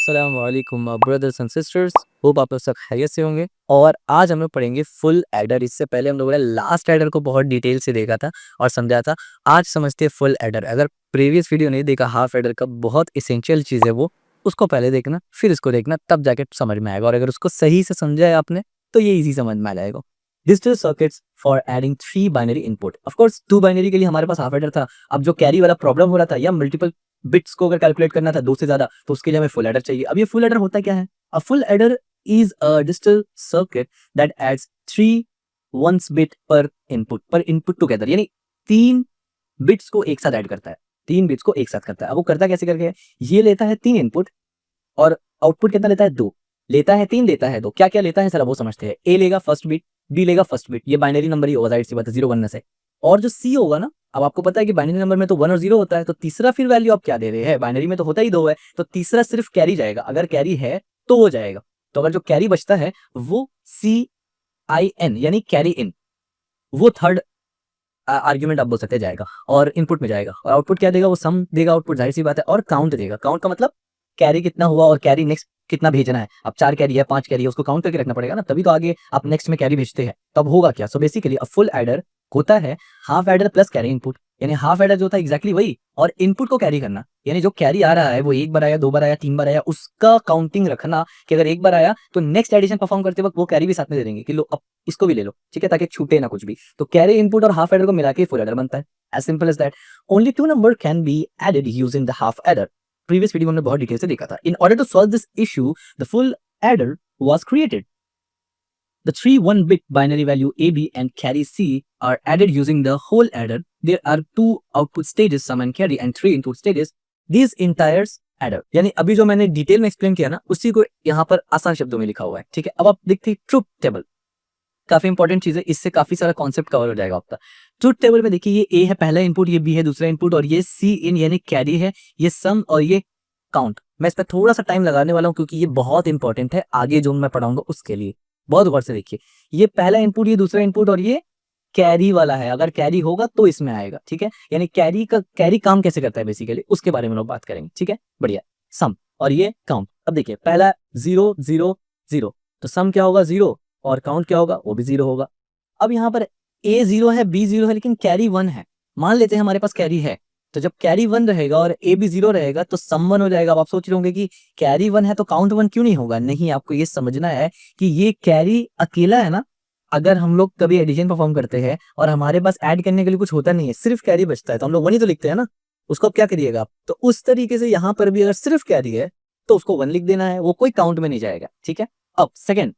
अस्सलाम वालेकुम brothers and sisters. Hope आप लोग सब खैरियत से होंगे। और आज हम लोग पढ़ेंगे फुल एडर। इससे पहले हम लोगों ने लास्ट एडर को बहुत डिटेल से देखा था और समझा था। आज समझते हैं फुल एडर। अगर प्रीवियस वीडियो नहीं देखा हाफ एडर का, बहुत इसेंशियल चीज़ है वो, उसको पहले देखना फिर इसको देखना, तब जाके समझ में आएगा। और अगर उसको सही से समझा है आपने तो ये इजी समझ में आ जाएगा। Digital circuits for adding 3 binary input. Of course 2 binary के लिए हमारे पास हाफ एडर था। अब जो कैरी वाला प्रॉब्लम हो रहा था या मल्टीपल बिट्स को अगर कैलकुलेट करना था 2 से ज्यादा, तो उसके लिए हमें फुल एडर चाहिए। अब ये फुल एडर होता क्या है? A full adder is a digital circuit that adds 3 ones bit पर इनपुट टुगेदर, यानी 3 बिट्स को एक साथ ऐड करता है। 3 बिट्स को एक साथ करता है। अब वो करता कैसे करके है? ये लेता है 3 इनपुट और आउटपुट कितना लेता है? 2 लेता है, 3 लेता है, 2। क्या क्या लेता है सर, वो समझते हैं। ए लेगा फर्स्ट बिट, बी लेगा फर्स्ट बिट, ये बाइनरी नंबर ही होगा, जाहिर सी बात है, 0 1 से। और जो सी होगा ना, अब आपको पता है कि बाइनरी नंबर में तो 1 और 0 होता है, तो तीसरा फिर वैल्यू आप क्या दे रहे हैं? बाइनरी में तो होता ही 2 है, तो तीसरा सिर्फ कैरी जाएगा। अगर कैरी है तो वो जाएगा। तो अगर जो कैरी बचता है वो CIN यानी कैरी इन, वो थर्ड आर्ग्यूमेंट आप बोल सकते हैं जाएगा और इनपुट में जाएगा। और आउटपुट क्या देगा? वो सम देगा आउटपुट, जाहिर सी बात है। और काउंट देगा। काउंट का मतलब कैरी कितना हुआ और कैरी नेक्स्ट कितना भेजना है। अब 4 कैरी है, 5 कैरी है, उसको काउंट करके रखना पड़ेगा ना, तभी तो आगे आप नेक्स्ट में कैरी भेजते हैं। तब होगा क्या? सो बेसिकली अ फुल एडर होता है half adder plus carry input. यानी हाफ एडर जो होता है एग्जैक्टली वही, और इनपुट को कैरी करना, यानी जो कैरी आ रहा है वो 1 बार आया, 2 बार आया, 3 बार आया, उसका काउंटिंग रखना कि अगर 1 बार आया तो नेक्स्ट एडिशन परफॉर्म करते वक्त वो कैरी भी साथ में दे देंगे कि लो अब इसको भी ले लो, ठीक है, ताकि छूटे ना कुछ भी। तो कैरी इनपुट और हाफ एडर को मिला के फुल एडर बनता है। As simple as that. Only 2 number can be added using the half adder. Previous video में हमने बहुत डिटेल से देखा था। In order to solve this issue the full adder was created. The 3 1-bit binary value AB and carry C are added using the whole adder. There are 2 output stages, sum and carry, and 3 input stages. These entires adder, यानी अभी जो मैंने detail में explain किया ना, उसी को यहाँ पर आसान शब्दों में लिखा हुआ है, ठीक है। अब आप देखते हैं ट्रुथ टेबल, काफी इंपॉर्टेंट चीज है, इससे काफी सारा कॉन्सेप्ट कवर हो जाएगा आपका। ट्रुथ टेबल में देखिए, ये A है पहला इनपुट, ये B है दूसरा इनपुट, और ये C इन यानी कैरी है, ये सम और ये काउंट। मैं इस पर थोड़ा सा टाइम लगाने वाला हूँ क्योंकि ये बहुत इंपॉर्टेंट है आगे जो मैं पढ़ाऊंगा उसके लिए। बहुत गौर से देखिए, ये पहला इनपुट, ये दूसरा इनपुट, और ये कैरी वाला है। अगर कैरी होगा तो इसमें आएगा, ठीक है। यानी कैरी काम कैसे करता है बेसिकली, उसके बारे में लोग बात करेंगे, ठीक है। बढ़िया। सम और ये काउंट। अब देखिए, पहला 0 0 0, तो सम क्या होगा? 0, और काउंट क्या होगा? वो भी 0 होगा। अब यहाँ पर A 0 है, B 0 है, लेकिन कैरी 1 है। मान लेते हैं हमारे पास कैरी है, तो जब कैरी 1 रहेगा और A भी 0 रहेगा तो सम 1 हो जाएगा। अब आप सोच रहे होंगे कि कैरी 1 है तो काउंट 1 क्यों नहीं होगा? नहीं, आपको ये समझना है कि ये कैरी अकेला है ना। अगर हम लोग कभी एडिशन परफॉर्म करते हैं और हमारे पास ऐड करने के लिए कुछ होता नहीं है, सिर्फ कैरी बचता है, तो हम लोग 1 ही तो लिखते हैं ना। उसको अब क्या करिएगा आप? तो उस तरीके से यहाँ पर भी अगर सिर्फ कैरी है तो उसको 1 लिख देना है, वो कोई काउंट में नहीं जाएगा, ठीक है। अब सेकेंड,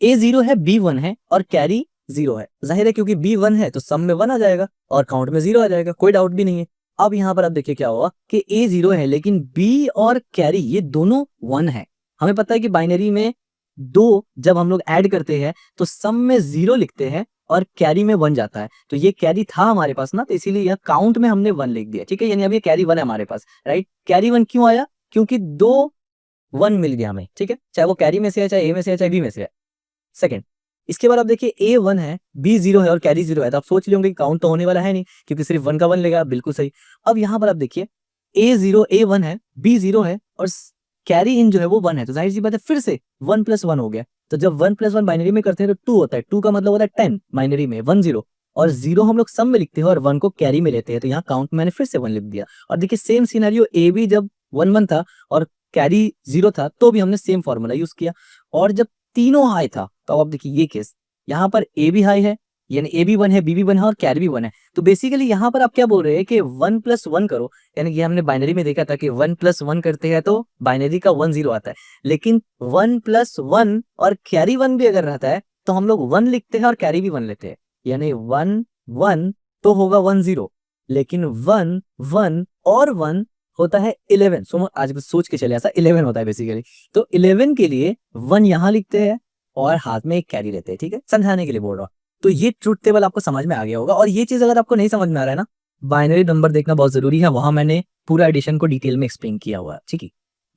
A 0 है, B 1 है और कैरी 0 है। जाहिर है क्योंकि B 1 है तो सम में 1 आ जाएगा और काउंट में 0 आ जाएगा, कोई डाउट भी नहीं है। अब यहाँ पर आप देखिए क्या हुआ कि A 0 है लेकिन B और कैरी ये दोनों 1 है। हमें पता है कि बाइनरी में 2 जब हम लोग ऐड करते हैं तो सम में 0 लिखते हैं और कैरी में 1 जाता है। तो ये कैरी था हमारे पास ना, तो इसीलिए यह काउंट में हमने 1 लिख दिया, ठीक है। यानी अब ये कैरी 1 है हमारे पास, राइट। कैरी 1 क्यों आया? क्योंकि 2 1 मिल गया हमें, ठीक है। चाहे वो कैरी में से है, चाहे ए में से है, चाहे बी में से है। सेकंड, इसके बाद आप देखिए A 1 है, B 0 है और कैरी 0 है, तो आप सोच रहे होंगे कि काउंट तो होने वाला है नहीं क्योंकि सिर्फ 1 का 1 लेगा। बिल्कुल सही। अब यहाँ पर आप देखिए, A 1 है, B 0 है और कैरी इन जो है वो 1 है, तो जाहिर सी बात है फिर से 1 + 1 हो गया। तो जब 1 + 1 बाइनरी में करते हैं तो 2 होता है, 2 का मतलब होता है 10 बाइनरी में, 1 0, और 0 हम लोग सम में लिखते हैं और 1 को कैरी में लेते हैं, तो यहाँ काउंट मैंने फिर से 1 लिख दिया। और देखिए सेम सिनेरियो A भी जब 1 1 था और कैरी 0 था तो भी हमने सेम फॉर्मूला यूज किया। और जब तीनों हाई था तो अब देखिए ये केस, यहाँ पर A भी हाई है, यानी A भी 1 है, B भी 1 है और कैरी भी 1 है। तो बेसिकली यहाँ पर आप क्या बोल रहे हैं कि 1 + 1 करो, यानी कि हमने बाइनरी में देखा था कि 1 + 1 करते हैं तो बाइनरी का 1 0 आता है। लेकिन 1 + 1 और कैरी 1 भी अगर रहता है तो हम लोग 1 लिखते हैं और कैरी भी 1 लेते हैं, यानी 1 1 तो होगा 1 0, लेकिन 1 1 और 1 होता है 11। सो आज बस सोच के चले, ऐसा 11 होता है बेसिकली। तो 11 के लिए 1 यहाँ लिखते हैं और हाथ में एक कैरी लेते हैं, ठीक है, समझाने के लिए बोल रहा हूँ। तो ये ट्रुथ टेबल आपको समझ में आ गया होगा। और ये चीज अगर आपको नहीं समझ में आ रहा है ना, बाइनरी नंबर देखना बहुत जरूरी है, वहां मैंने पूरा एडिशन को डिटेल में एक्सप्लेन किया हुआ है, ठीक है।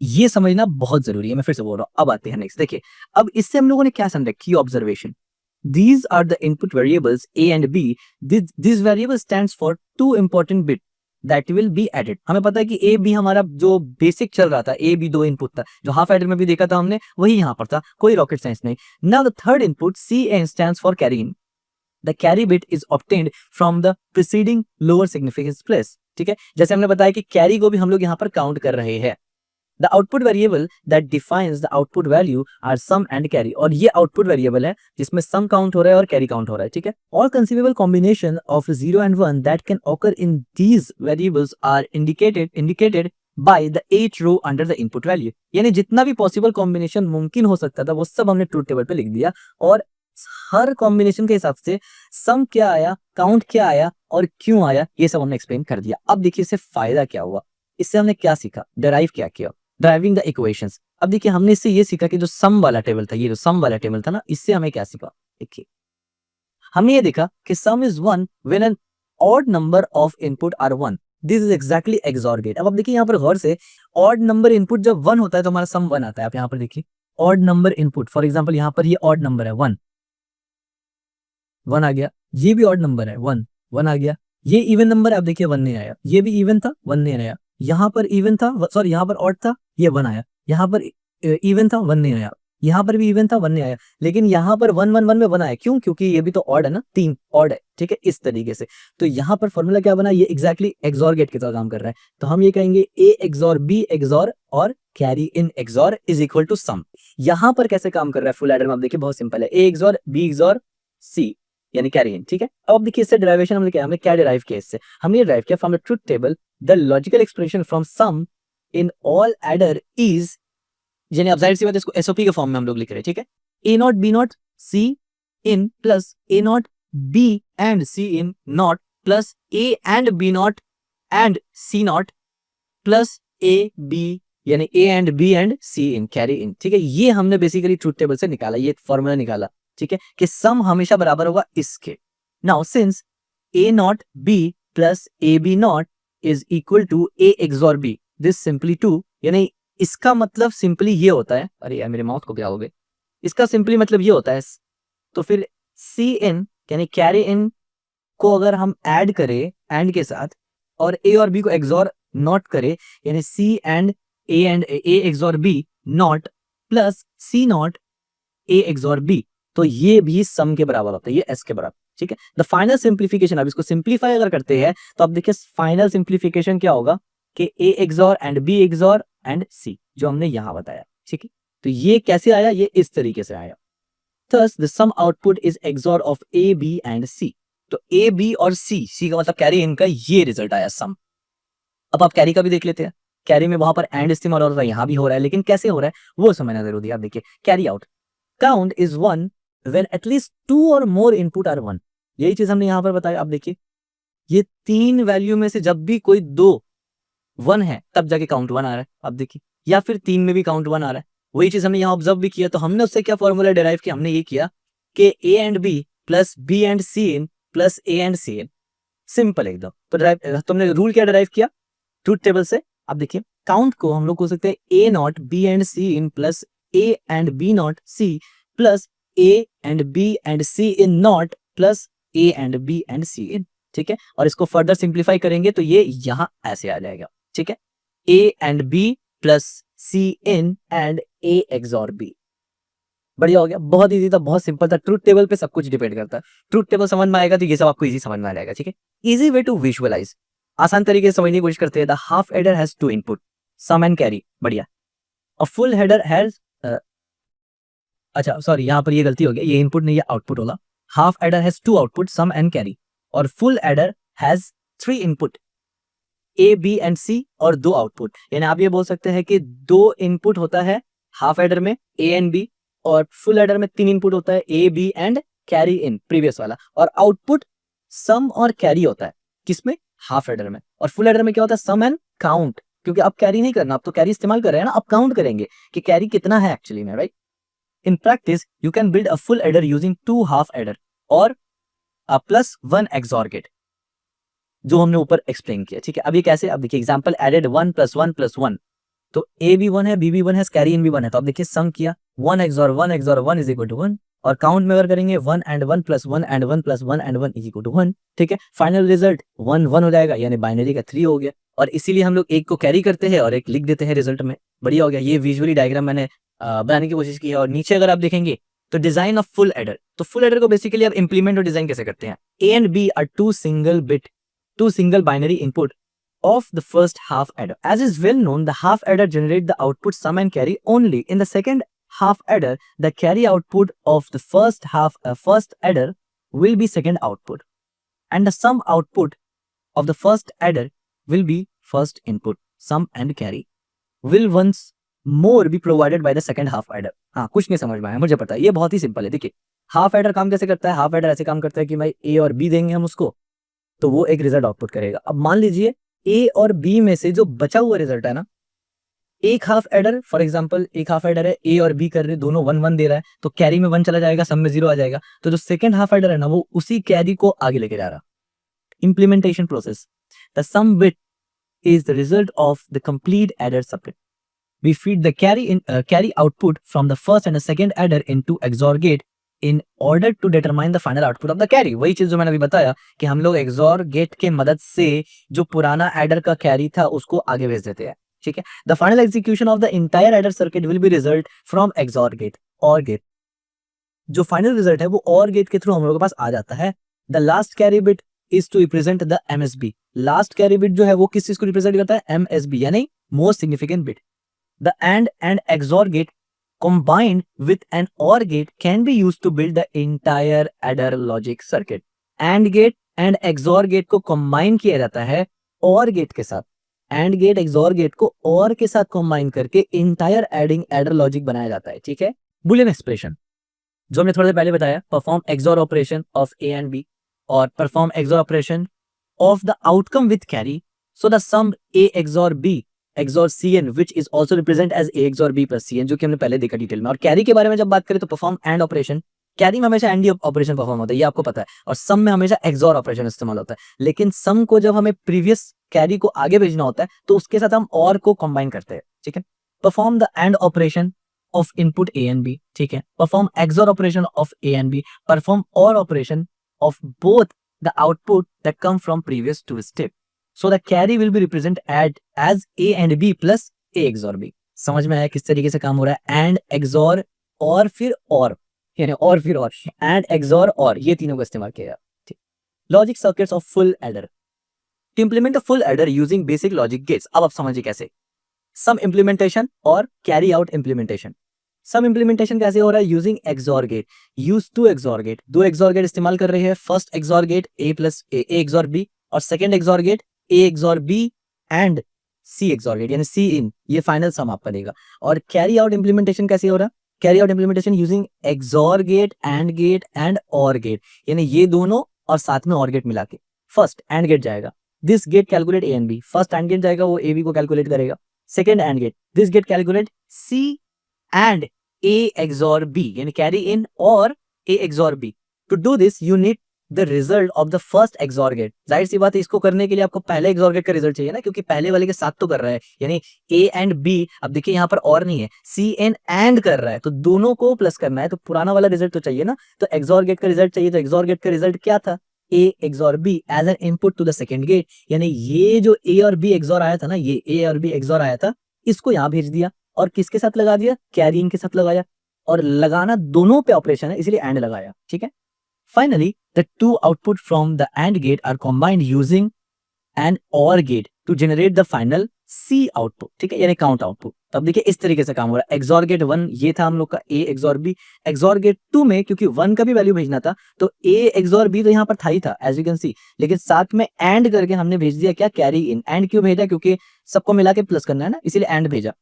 ये समझना बहुत जरूरी है, मैं फिर से बोल रहा हूँ। अब आते हैं नेक्स्ट, देखिए अब इससे हम लोगों ने क्या समझा, की observation. These are the input variables A and B. This variable stands for 2 important bits. That will be added. हमें पता है कि ए बी हमारा जो बेसिक चल रहा था, ए बी 2 इनपुट था, जो हाफ एडर में भी देखा था हमने, वही यहाँ पर था, कोई रॉकेट साइंस नहीं। Now the third input C N stands for carry in. The carry bit is obtained from the preceding lower significance place. ठीक है, जैसे हमने बताया कि कैरी को भी हम लोग यहाँ पर काउंट कर रहे हैं। The output variable that defines the output value are sum and carry, और ये output variable है जिसमें sum count हो रहा है और carry count हो रहा है। ठीक है, all conceivable combination of 0 and 1 that can occur in these variables are indicated by the 8 row under the input value। यानी जितना भी possible combination मुमकिन हो सकता था वो सब हमने ट्रूथ टेबल पे लिख दिया, और हर कॉम्बिनेशन के हिसाब से सम क्या आया, काउंट क्या आया और क्यों आया, ये सब हमने एक्सप्लेन कर दिया। अब देखिए इससे फायदा क्या हुआ, इससे हमने क्या सीखा, डराइव क्या किया, ड्राइविंग द इक्वेशंस। अब देखिए हमने इससे ये सीखा कि जो सम वाला टेबल था, ये जो सम वाला टेबल था ना, इससे हमें क्या सीखा। देखिए हमने ये देखा कि sum is 1 when an odd number of input are 1, this is exactly XOR gate. अब देखिए यहाँ पर गौर से, ऑड नंबर इनपुट जब 1 होता है तो हमारा सम 1 आता है। आप यहाँ पर देखिए odd number input, for example यहाँ पर ये ऑड नंबर है 1 आ गया, ये भी ऑड नंबर है 1 आ गया, ये इवन नंबर है, आप देखिए 1 नहीं आया, ये भी इवन था 1 नहीं आया, यहाँ पर इवन था, सॉरी यहाँ पर ऑड था, ये 1 आया, यहाँ पर इवन था 1 नहीं आया, यहाँ पर भी इवन था 1 नहीं आया, लेकिन यहाँ पर 1 1 1 में 1 आया। क्यों? क्योंकि ये भी तो ऑड है ना, 3 ऑड है। ठीक है, इस तरीके से तो यहाँ पर फॉर्मूला क्या बना, ये एग्जैक्टली एक्सॉर गेट की तरह काम कर रहा है। तो हम ये कहेंगे ए एक्सॉर बी एक्सॉर और carry in XOR is equal to sum. यहाँ पर कैसे काम कर रहा है फुल एडर में, आप देखिए बहुत सिंपल है, ए एक्सॉर बी एक्सॉर सी यानी कैरी इन। ठीक है, अब देखिए इससे डेरिवेशन हमने क्या डेराइव किया, इससे हमने ये डेराइव किया from the truth table the logical expression from sum in all adder is, यानी अब जाहिर सी बात इसको एसओपी के फॉर्म में हम लोग लिख रहे हैं। ठीक है, a not b not c in plus a not B and C in not plus A and B not and c not plus A b, यानी a and B and C in carry in. ठीक है, ये हमने basically truth table से निकाला, ये formula निकाला। ठीक है, कि सम हमेशा बराबर होगा इसके। Now since A not B plus A B not is equal to A XOR B, this simply 2, यानी इसका मतलब सिंपली ये होता है, अरे यार मेरे माउथ को क्या हो गया, इसका सिंपली मतलब ये होता है, तो फिर सी इन यानी कैरी इन को अगर हम ऐड करें एंड के साथ और ए और बी को एक्सॉर नॉट करें, यानी c and A XOR b not plus c not a XOR b, तो ये भी सम के बराबर होता है, ये एस के बराबर। ठीक है, द फाइनल सिंप्लीफिकेशन, अब इसको सिंप्लीफाई अगर करते हैं तो अब देखिए फाइनल सिंप्लीफिकेशन क्या होगा कि a XOR and b XOR and c, जो हमने यहां बताया। ठीक है, तो ये कैसे आया, ये इस तरीके से आया। Thus the sum output is XOR of A B and C, तो ए बी और सी का मतलब कैरी इन का ये रिजल्ट आया सम। अब आप कैरी का भी देख लेते हैं, कैरी में वहां पर एंड इस्तेमाल हो रहा है, यहां भी हो रहा है, लेकिन कैसे हो रहा है वो समझना जरूरी है। आप देखिए carry out count is 1 when at least 2 or more input are 1, यही चीज हमने यहां पर बताया। आप देखिए ये 3 वैल्यू में से जब भी कोई 2 1 है तब जाके काउंट 1 आ रहा है, आप देखिए, या फिर 3 में भी काउंट 1 आ रहा है, वही चीज हमने यहाँ ऑब्जर्व भी किया। तो हमने उससे क्या फॉर्मूला डेराइव किया, हमने ये किया कि A and B plus B and C in plus A and C in, simple एकदम। तो तुमने रूल क्या डेराइव किया ट्रूथ टेबल से। अब देखिए काउंट को हम लोग हो सकते हैं A not B and C in plus A and B not C plus A and B and C in not plus A and B and C in. ठीक है, और इसको फर्दर सिंप्लीफाई करेंगे तो ये यहां ऐसे आ जाएगा। ठीक है, A and B plus C in and A XOR B, बढ़िया हो गया, बहुत इजी था, बहुत सिंपल था। ट्रूथ टेबल पे सब कुछ डिपेंड करता है, ट्रूथ टेबल समझ में आएगा तो ये सब आपको इजी समझ में आ जाएगा। ठीक है, इजी वे टू विजुअलाइज, आसान तरीके से समझने की कोशिश करते हैं। The half adder has 2 input sum and carry, बढ़िया। अ फुल हेडर हैज, अच्छा सॉरी यहाँ पर ये गलती हो गई, ये इनपुट नहीं, ये आउटपुट होगा। Half adder has 2 output sum and carry, और full adder has 3 input A B and C और 2 आउटपुट, यानी आप ये बोल सकते हैं कि 2 इनपुट होता है हाफ एडर में ए एंड बी, और फुल एडर में 3 इनपुट होता है A B and carry in previous वाला, और आउटपुट सम और कैरी होता है किसमें, हाफ एडर में। और फुल एडर में क्या होता है, सम एंड काउंट, क्योंकि आप कैरी नहीं करना, आप तो कैरी इस्तेमाल कर रहे हैं ना, आप काउंट करेंगे कि कैरी कितना है एक्चुअली में, right. In practice, you can build a full adder using 2 half adder or a plus 1 XOR gate, जो हमने ऊपर एक्सप्लेन किया। ठीक है, अब ये कैसे, अब देखिए एग्जांपल एडेड 1 + 1 + 1, तो ए भी 1 है, बी भी 1 है, कैरी इन भी 1 है, तो अब देखिए सम किया 1 XOR 1 XOR 1 is equal to 1, और काउंट में अगर करेंगे 1 and 1 + 1 and 1 + 1 and 1 = 1, ठीक है। फाइनल रिजल्ट 1 1 हो जाएगा, यानी बाइनरी का 3 हो गया। और इसीलिए हम लोग एक को कैरी करते हैं और एक लिख देते हैं रिजल्ट में। बढ़िया हो गया। ये विजुअली डायग्राम मैंने बनाने की कोशिश की है। और नीचे अगर आप देखेंगे तो डिजाइन ऑफ फुल एडर, तो फुल एडर को बेसिकली आप इंप्लीमेंट और डिजाइन कैसे करते हैं। A and B are two single binary input of the first half adder. As is well known, the half adder generate the output sum and carry only. In the second half adder, the carry output of the first adder will be second output, and the sum output of the first adder will be first input. Sum and carry will once more be provided by the second half adder. हाँ, कुछ नहीं समझ में आया, मुझे पता है, ये बहुत ही सिंपल है। देखिए हाफ एडर काम कैसे करता है। हाफ एडर ऐसे काम करता है कि भाई ए और बी देंगे हम उसको, तो वो एक रिजल्ट आउटपुट करेगा। अब मान लीजिए ए और बी में से जो बचा हुआ रिजल्ट है ना, एक हाफ एडर, फॉर एग्जांपल एक हाफ एडर है, ए और बी कर रहे दोनों 1 1 दे रहा है, तो कैरी में 1 चला जाएगा, सम में 0 आ जाएगा। तो जो सेकंड हाफ एडर है ना, वो उसी कैरी को आगे लेके जा रहा। Implementation process, the sum bit is the result of the complete adder circuit. We feed the carry output from the first and the second adder into XOR gate in order to determine the final output of the carry। वही चीज जो मैंने अभी बताया कि हम लोग XOR gate के मदद से जो पुराना एडर का कैरी था उसको आगे भेज देते हैं, ठीक है। The final execution of the entire adder circuit will be result from XOR gate OR gate. जो फाइनल रिजल्ट है वो और गेट के थ्रू हम लोग के पास आ जाता है। The last carry bit is to represent the MSB। Last carry bit जो है वो किस चीज को रिप्रेजेंट करता है, MSB, यानी most significant bit. The AND XOR gate combined with an OR gate can be used to build the entire adder logic circuit। AND gate and XOR gate को combine किया जाता है OR gate के साथ। AND gate XOR gate को OR के साथ combine करके entire adding adder logic बनाया जाता है, ठीक है। Boolean expression जो हमने थोड़ी देर पहले बताया, perform XOR operation of A and B और perform XOR operation of the outcome with carry, so the sum A XOR B XOR Cn which is also represent as A XOR B plus Cn, जो कि हमने पहले देखा detail में। और carry के बारे में जब बात करें तो परफॉर्म एंड ऑपरेशन, कैरी में हमेशा एंड ऑपरेशन परफॉर्म होता है, ये आपको पता है। और सम में हमेशा XOR ऑपरेशन इस्तेमाल होता है। लेकिन सम को जब हमें प्रीवियस कैरी को आगे भेजना होता है तो उसके साथ हम और को कंबाइन करते हैं, ठीक है। Perform the AND operation of input A and B, ठीक है। परफॉर्म XOR operation of A and B, परफॉर्म OR operation of both the output that come from previous two step. So the carry will be represented as A and B plus A XOR B। समझ में आया किस तरीके से काम हो रहा है। एंड XOR और फिर और, यानी और फिर और, एंड XOR और, ये तीनों का इस्तेमाल किया। ठीक। Logic circuits of full adder. To implement a full adder using basic logic gates. अब आप समझिए कैसे। सम इंप्लीमेंटेशन और carry out implementation. Sum implementation कैसे हो रहा है, using XOR gate. Use two XOR gate, दो XOR गेट इस्तेमाल कर रहे हैं। First XOR gate A plus A XOR B और second XOR gate A XOR B and C XOR gate, यानी C in, ये फाइनल सम आपका देगा। और कैरी आउट इंप्लीमेंटेशन कैसे हो रहा है, carry out implementation using XOR gate and OR gate, यानी ये दोनों और साथ में OR गेट मिला के। फर्स्ट एंड गेट जाएगा, this gate calculate A and B। First AND gate जाएगा, वो A B को कैलकुलेट करेगा। Second AND gate, this gate calculate C and A XOR B, यानी कैरी इन और A XOR B। To do this you need the result of the first XOR gate. जाहिर सी बात है, इसको करने के लिए आपको पहले XOR गेट का रिजल्ट चाहिए ना, क्योंकि पहले वाले के साथ तो कर रहा है, यानी A and B। अब देखिए यहाँ पर और नहीं है, CN एंड कर रहा है, तो दोनों को प्लस करना है, तो पुराना वाला रिजल्ट तो चाहिए ना। तो XOR गेट का रिजल्ट चाहिए, तो XOR गेट का रिजल्ट क्या था, A XOR B as an input to the second gate. यानी ये जो A और B XOR आया था ना, ये A और B XOR आया था, इसको यहाँ भेज दिया और किसके साथ लगा दिया, कैरिंग के साथ लगाया। और लगाना दोनों पे ऑपरेशन है, इसलिए एंड लगाया, ठीक है। Finally, the two output from the AND gate are combined using an OR gate to generate the final C output, ठीक है, यानी काउंट आउटपुट। तब देखिए इस तरीके से काम हो रहा है। XOR गेट 1 ये था हम लोग का A XOR B। XOR gate 2 में क्योंकि 1 का भी वैल्यू भेजना था, तो A XOR B तो यहाँ पर था ही था, एज यू कैन सी, लेकिन साथ में एंड करके हमने भेज दिया क्या, कैरी इन। एंड क्यों भेजा, क्योंकि सबको मिला के प्लस करना है ना, इसीलिए एंड भेजा।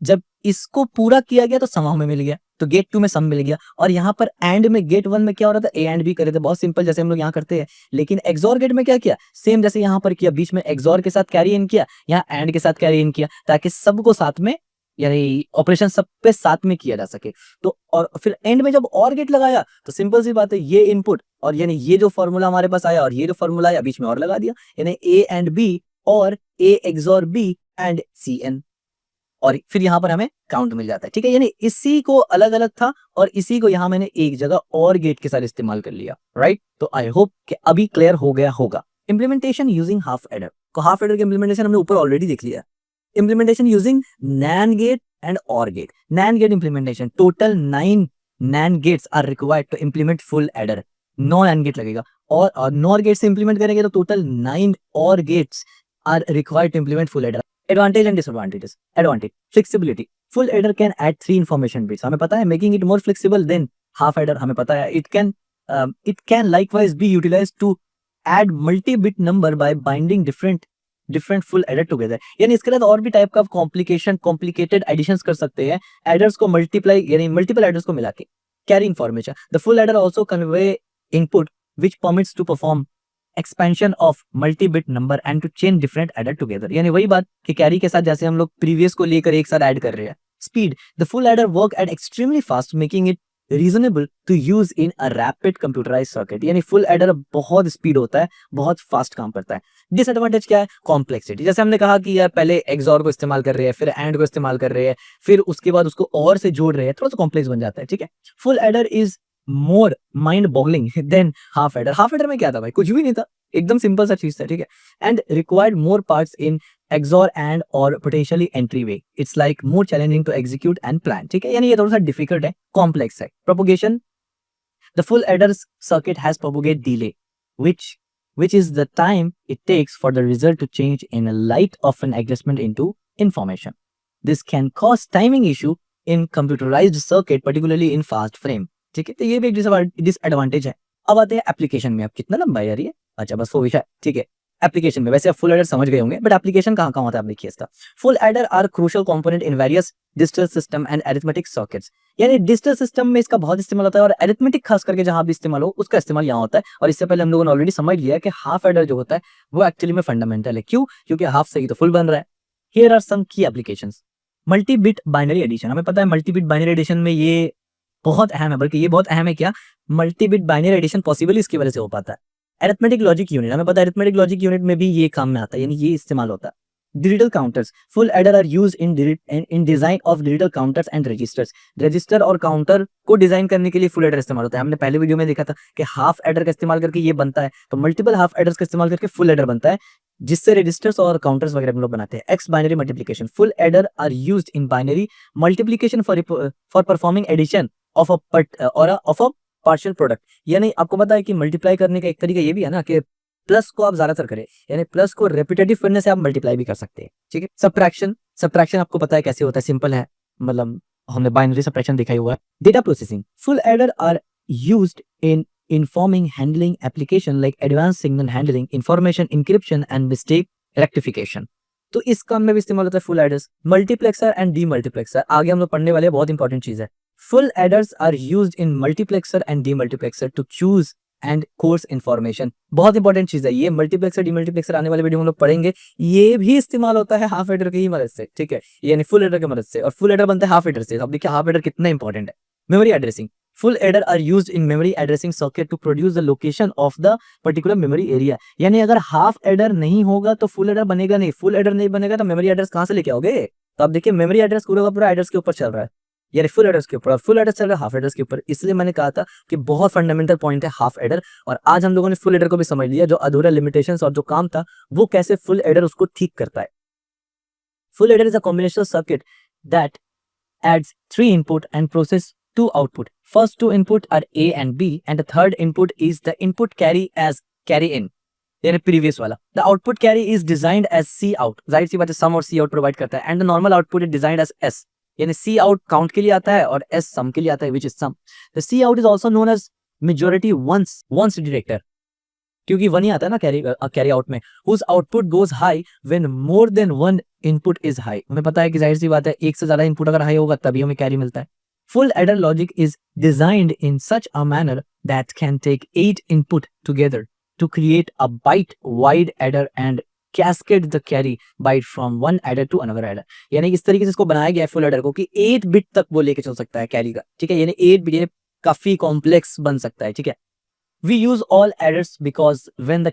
जब इसको पूरा किया गया तो सम हमें मिल गया, तो गेट 2 में सम मिल गया। और यहाँ पर एंड में गेट 1 में क्या हो रहा था, A एंड B करे थे, बहुत सिंपल जैसे हम लोग यहाँ करते हैं। लेकिन XOR गेट में क्या किया, सेम जैसे यहाँ पर किया, बीच में XOR के साथ कैरी इन किया, यहाँ एंड के साथ कैरी इन किया, ताकि सबको साथ में, यानी ऑपरेशन सब पे साथ में किया जा सके। तो और फिर एंड में जब OR गेट लगाया तो सिंपल सी बात है, ये इनपुट और यानी ये जो फॉर्मूला हमारे पास आया और ये जो फॉर्मूला आया, बीच में और लगा दिया, यानी A एंड B और A XOR B and CN। और फिर यहाँ पर हमें काउंट मिल जाता है, ठीक है। यानी इसी को अलग अलग था और इसी को यहाँ मैंने एक जगह और गेट के साथ इस्तेमाल कर लिया, राइट। तो आई होप कि अभी क्लियर हो गया होगा। इम्प्लीमेंटेशन यूजिंग हाफ एडर, तो हाफ एडर के इम्प्लीमेंटेशन हमने ऊपर ऑलरेडी देख लिया। Implementation using NAND gate and OR gate. NAND gate implementation, total 9 NAND gates are required to implement full adder. 9 NAND gate लगेगा और NOR गेट से implement करेंगे तो total 9 OR gates are required to implement full adder. Advantage and disadvantages. Advantage, flexibility. Full adder can add 3 information bits. हमें पता है, making it more flexible than half adder. हमें पता है, it can likewise be utilized to add multi-bit number by binding different full adder together. यानी इसके साथ और भी टाइप का complicated additions कर सकते हैं, adders को multiply यानी multiple adders को मिला के। Carry information. The full adder also convey input which permits to perform expansion of multi bit number and to chain different adder together. यानी वही बात कि कैरी के साथ जैसे हम लोग प्रीवियस को लेकर एक साथ ऐड कर रहे हैं। Speed, the full adder work at extremely fast making it reasonable to use in a rapid computerize circuit. यानी फुल एडर बहुत स्पीड होता है, बहुत फास्ट काम करता है। डिसएडवांटेज क्या है? कॉम्प्लेक्सिटी। जैसे हमने कहा कि यार पहले एक्सऑर को इस्तेमाल कर रहे हैं, फिर एंड को इस्तेमाल कर रहे हैं, फिर उसके बाद उसको और से जोड़ रहे हैं, थोड़ा सा कॉम्प्लेक्स बन जाता है, ठीक है। Full adder is more mind boggling than half adder. Half adder में क्या था भाई? कुछ भी नहीं था, एकदम सिंपल सा चीज था, ठीक है। And required more parts in XOR and or potentially entry way. It's like more challenging to execute and plan, ठीक है। यानी ये थोड़ा सा डिफिकल्ट है, कॉम्प्लेक्स है। Propagation, the full adder circuit has propagate delay which is the time it takes for the result to change in light of an adjustment into information. This can cause timing issue in computerized circuit, particularly in fast frame, ठीक है। तो ये भी एक disadvantage है। अब आते हैं एप्लीकेशन में। अब कितना लंबा है यार ये, अच्छा बस वो विषय, ठीक है। एप्लीकेशन में वैसे आप फुल एडर समझ गए होंगे, बट एप्लीकेशन कहाँ कहाँ होता है आप देखिए इसका। Full adder are crucial component in various digital system and arithmetic circuits. यानी डिजिटल सिस्टम में इसका बहुत इस्तेमाल होता है और अरिथमेटिक खास करके जहां भी इस्तेमाल हो उसका इस्तेमाल यहाँ होता है। और इससे पहले हम लोगों ने ऑलरेडी समझ लिया है कि हाफ एडर जो होता है वो एक्चुअली में फंडामेंटल है। क्यों? क्योंकि हाफ से ही तो फुल बन रहा है। Here are some key applications. Multi bit binary addition, हमें पता है मल्टी बिट बाइनरी एडिशन में ये बहुत अहम है, बल्कि ये बहुत अहम है। क्या? Multi bit binary addition possible इसकी वजह से हो पाता है। अरिथमेटिक लॉजिक यूनिट, हमें पता है अरिथमेटिक लॉजिक यूनिट में भी ये काम में आता है, यानी ये इस्तेमाल होता है। Digital counters, full adder are used in design of digital counters and registers. Register और काउंटर को डिजाइन करने के लिए फुल एडर इस्तेमाल होता है। हमने पहले वीडियो में देखा था कि हाफ एडर का इस्तेमाल करके ये बनता है, तो मल्टीपल हाफ एडर्स का इस्तेमाल करके फुल एडर बनता है, जिससे रजिस्टर्स और काउंटर्स वगैरह हम लोग बनाते हैं। X binary multiplication, full adder are used in binary multiplication for performing addition of a partial product. यानी आपको पता है कि मल्टीप्लाई करने का एक तरीका ये भी है ना कि प्लस को आप ज्यादातर करें, यानी प्लस को रेपिटेटिव करने से आप मल्टीप्लाई भी कर सकते हैं, ठीक है। सब्ट्रैक्शन आपको पता है कैसे होता है, सिंपल है, मतलब हमने बाइनरी सब्ट्रैक्शन दिखाई हुआ है। Data processing, full adder are used in informing handling application like advanced signal handling, information encryption and mistake rectification। तो इस काम में भी इस्तेमाल होता है full adders. Multiplexer and demultiplexer आगे हम लोग पढ़ने वाले बहुत इंपॉर्टेंट चीज है। Full adders are used in multiplexer and demultiplexer to choose and course information. बहुत इंपॉर्टेंट चीज है ये। मल्टीप्लेक्सर डीमल्टीप्लेक्सर आने वाले वीडियो में हम लोग पढ़ेंगे। ये भी इस्तेमाल होता है हाफ एडर की ही मदद से, ठीक है, यानी फुल एडर की मदद से। और फुल एडर बनता है हाफ एडर से। अब देखिए हाफ एडर कितना इंपॉर्टेंट है। Memory addressing, full adder are used in memory addressing circuit to produce the location of the particular memory area। यानी अगर हाफ एडर नहीं होगा तो फुल एडर बनेगा नहीं, फुल एडर नहीं बनेगा तो मेमोरी एड्रेस कहां से लेके आओगे? तो आप देखिए मेमोरी एड्रेस पूरा का पूरा एड्रेस के ऊपर चल रहा है, यानी फुल एड्रेस के ऊपर, फुल एड्रेस चल रहा है हाफ एड्रेस के ऊपर। इसलिए मैंने कहा था कि बहुत फंडामेंटल पॉइंट है हाफ एडर। और आज हम लोगों ने फुल एडर को भी समझ लिया, जो अधूरा लिमिटेशंस और जो काम था वो कैसे फुल एडर उसको ठीक करता है। Full adder is a combination circuit that adds 3 input and process 2 output. First 2 input are A and B and the third input is the input carry as carry in, यानी previous वाला। The output carry is designed as C out, जाहिर सी बात है sum और C out provide करता है, and the normal output is designed as S, यानी C out काउंट के लिए आता है और S sum के लिए आता है, which is sum। The C out is also known as majority once director, क्योंकि वन ही आता है ना कैरी आउट में, whose output goes high when more than one input is high। हमें पता है कि जाहिर सी बात है एक से ज्यादा इनपुट अगर हाई होगा तभी हमें कैरी मिलता है। Full adder logic is designed in such a manner that can take 8 input together to create a byte wide adder and cascade the carry byte from one adder to another adder। यानी इस तरीके से इसको बनाया गया है full adder को कि 8 बिट तक वो लेके चल सकता है कैरी का, ठीक है, यानी 8 बिट काफी कॉम्प्लेक्स बन सकता है, ठीक है। We use all adders because when the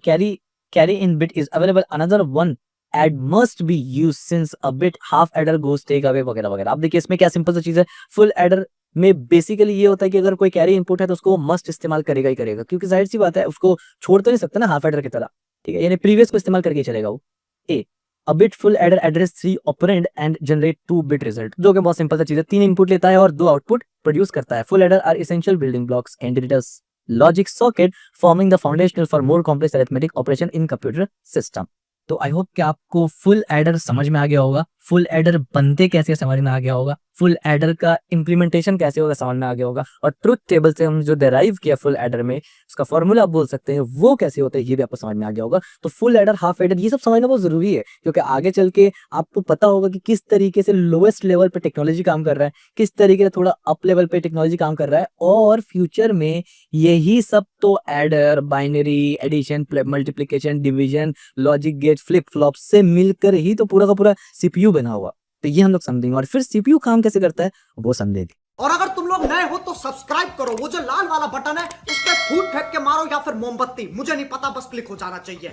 carry in bit is available, another one add must be used since a bit half adder goes take away वगैरह वगैरह। अब देखिए इसमें क्या सिंपल सा चीज है, फुल एडर में बेसिकली ये होता है कि अगर कोई कैरी इनपुट है तो उसको वो मस्ट इस्तेमाल करेगा ही करेगा, क्योंकि जाहिर सी बात है उसको छोड़ तो नहीं सकता ना हाफ एडर की तरह, ठीक है, यानी प्रीवियस को इस्तेमाल करके ही चलेगा वो। ए A bit full adder address 3 operand and generate 2 bit result, जो कि बहुत सिंपल सा चीज है, 3 इनपुट लेता है और 2 आउटपुट प्रोड्यूस करता है। Full adder are essential building blocks and it is logic socket forming the foundational for more complex arithmetic operation in computer system। तो आई होप कि आपको फुल एडर समझ में आ गया होगा, फुल एडर बनते कैसे समझ में आ गया होगा, फुल एडर का इम्प्लीमेंटेशन कैसे होगा समझ में आ गया होगा, और ट्रुथ टेबल से हम जो डेराइव किया फुल एडर में उसका फॉर्मूला आप बोल सकते हैं वो कैसे होता है ये भी आपको समझ में आ गया होगा। तो फुल एडर, हाफ एडर, ये सब समझना बहुत जरूरी है, क्योंकि आगे चल के आपको पता होगा कि किस तरीके से लोएस्ट लेवल पे टेक्नोलॉजी काम कर रहा है, किस तरीके से थोड़ा अप लेवल पे टेक्नोलॉजी काम कर रहा है, और फ्यूचर में यही सब तो adder, binary, addition, multiplication, division, logic gate, flip flop से मिलकर ही तो पूरा का पूरा सीपीयू बना हुआ। तो ये हम लोग समझेंगे, और फिर सीपीयू काम कैसे करता है वो समझेंगे। और अगर तुम लोग नए हो तो सब्सक्राइब करो, वो जो लाल वाला बटन है उस पर फूट फेंक के मारो या फिर मोमबत्ती, मुझे नहीं पता, बस क्लिक हो जाना चाहिए।